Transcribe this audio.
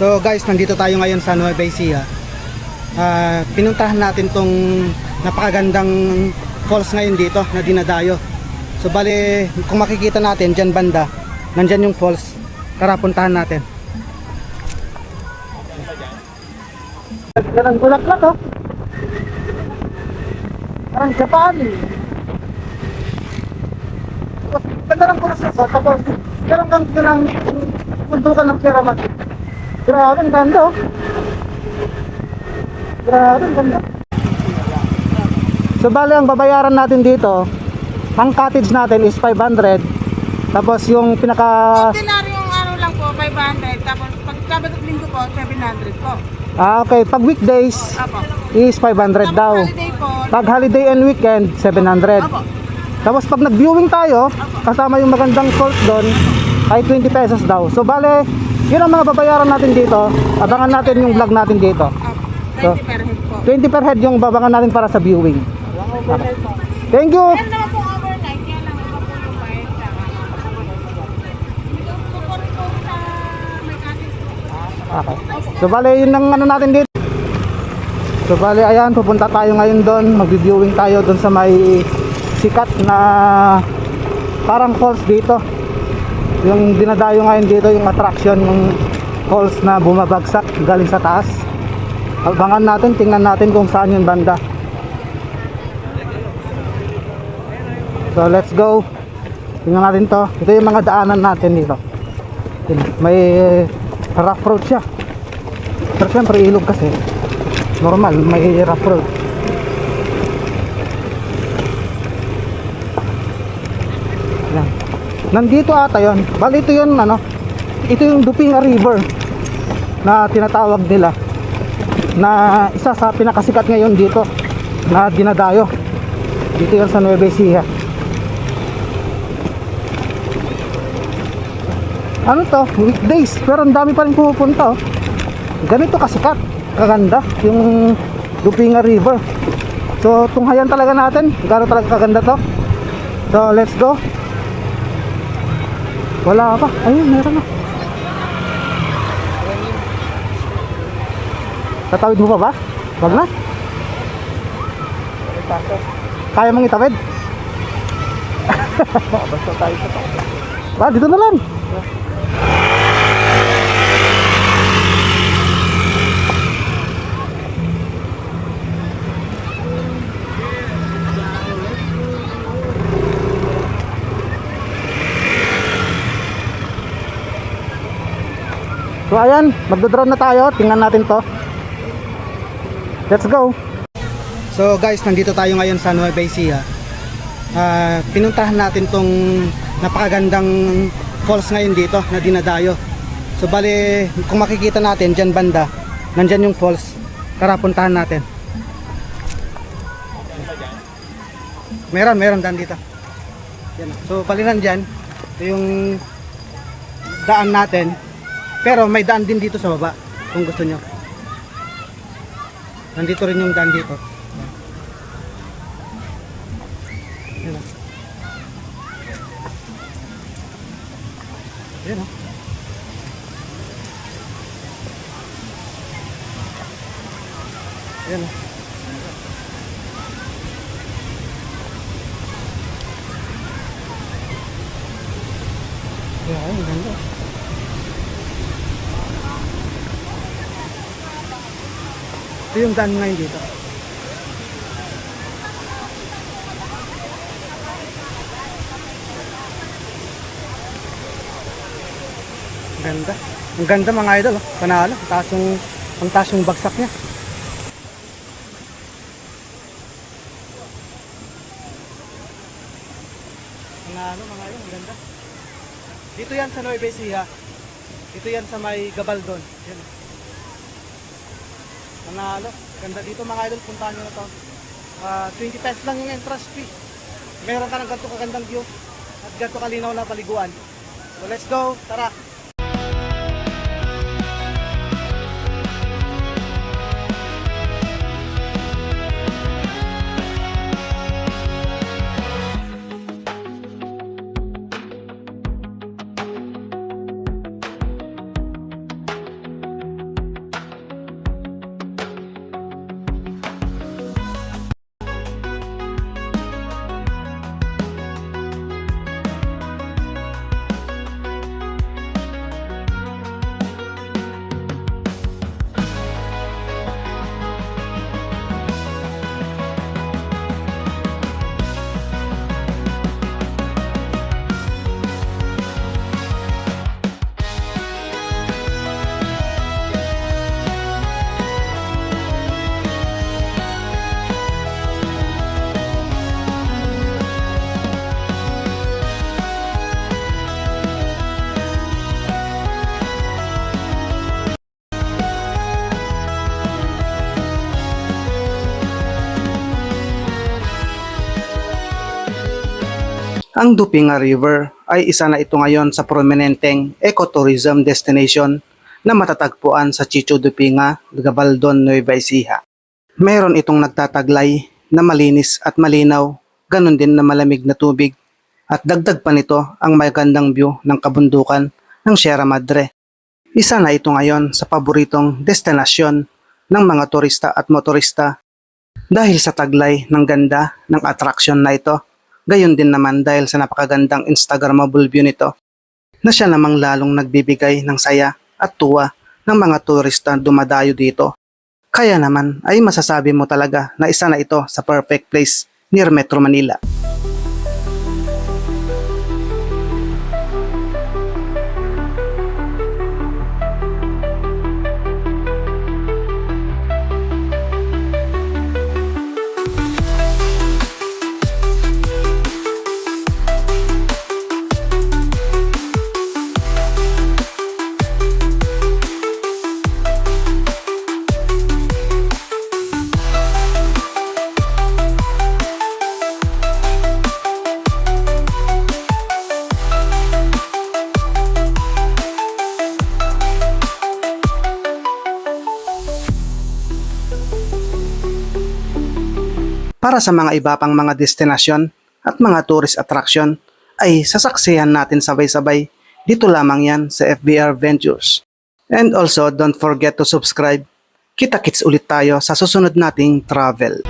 So guys, nandito tayo ngayon sa Nueva Ecija. Pinuntahan natin tong napakagandang falls ngayon dito na dinadayo. So bali, kung makikita natin dyan banda, nandyan yung falls. Tara, puntahan natin. Parang bulaklak oh. Parang Japan eh. Ganda ng falls na so, tapos meron kang pinang puntukan ng pyramid. Grabe, ang ganda oh. Grabe, ang ganda. So bali, ang babayaran natin dito, ang cottage natin is 500. Tapos yung pinaka ordinaryong ano lang po, 500. Tapos pag Sabado at Linggo po, 700 po. okay, pag weekdays Apo. is 500 daw. Holiday po. Pag holiday and weekend, 700. Apo. Tapos pag nag-viewing tayo, kasama yung magandang falls doon, ay 20 pesos daw. So bale, yun ang mga babayaran natin dito. Abangan natin yung vlog natin dito. Apo. So, 20 per head po. 20 per head yung babangan natin para sa viewing. Thank you! Meron naman pong overnight, kaya lang iba po yung bayad sa hindi ko po rin po sa may cottage po. Okay. So bale, yun ang ano natin dito. So bale, ayan, pupunta tayo ngayon doon. Mag-viewing tayo doon sa may sikat na parang falls dito. Yung dinadayo ngayon dito, yung attraction, yung falls na bumabagsak galing sa taas. Abangan natin, tingnan natin kung saan yung banda. So let's go. Tingnan natin to. Ito yung mga daanan natin dito. May rough road siya. Pero syempre ilog kasi. Normal, may rough road. Yan. Nandito ata yun. Bali ito yun ano. Ito yung Dupinga River na tinatawag nila, na isa sa pinakasikat ngayon dito na dinadayo. Dito yan sa Nueva Ecija. Ano to? Weekdays. Pero ang dami pa rin pumupunta oh. Ganito kasikat, kaganda yung Dupinga River. So tunghayan talaga natin gano'n talaga kaganda to. So let's go. Wala pa. Ayun, meron na. Tatawid mo pa ba? Wag na. Kaya mong itawid? Basta tayo sa tayo. Dito na lang. So ayan, magdodrone na tayo. Tingnan natin to. Let's go. So guys, nandito tayo ngayon sa Nueva Ecija. Pinuntahan natin tong napakagandang falls ngayon dito na dinadayo. So bali, kung makikita natin dyan banda, nandyan yung falls. Tara, puntahan natin. Meron daan dito. Yan. So bali nandyan, ito yung daan natin. Pero may daan din dito sa baba kung gusto nyo. Nandito rin yung daan dito. Yan o. Yan o. Yan o. Yan, ang ganda. Ito yung daan ngayon dito. Ganda. Ang ganda mga idol, oh. Panalo. Ang taas yung bagsak niya. Panalo mga idol, ang ganda. Dito yan sa Nueva Ecija. Dito yan sa may Gabaldon. Yan. Panalo. Ganda dito mga idol, puntahan nyo na to. 20 pesos lang yung entrance fee. Meron ka ng ganito kagandang view at ganito kalinaw na paliguan. So let's go, tara. Ang Dupinga River ay isa na ito ngayon sa prominenteng ecotourism destination na matatagpuan sa Chicho Dupinga, Gabaldon, Nueva Ecija. Meron itong nagtataglay na malinis at malinaw, ganun din na malamig na tubig, at dagdag pa nito ang magandang view ng kabundukan ng Sierra Madre. Isa na ito ngayon sa paboritong destinasyon ng mga turista at motorista dahil sa taglay ng ganda ng attraction na ito. Gayon din naman dahil sa napakagandang Instagrammable view nito na siya namang lalong nagbibigay ng saya at tuwa ng mga turista dumadayo dito. Kaya naman ay masasabi mo talaga na isa na ito sa perfect place near Metro Manila. Para sa mga iba pang mga destinasyon at mga tourist attraction ay sasaksihan natin sabay-sabay. Dito lamang yan sa FBR Ventures. And also don't forget to subscribe. Kita-kits ulit tayo sa susunod nating travel.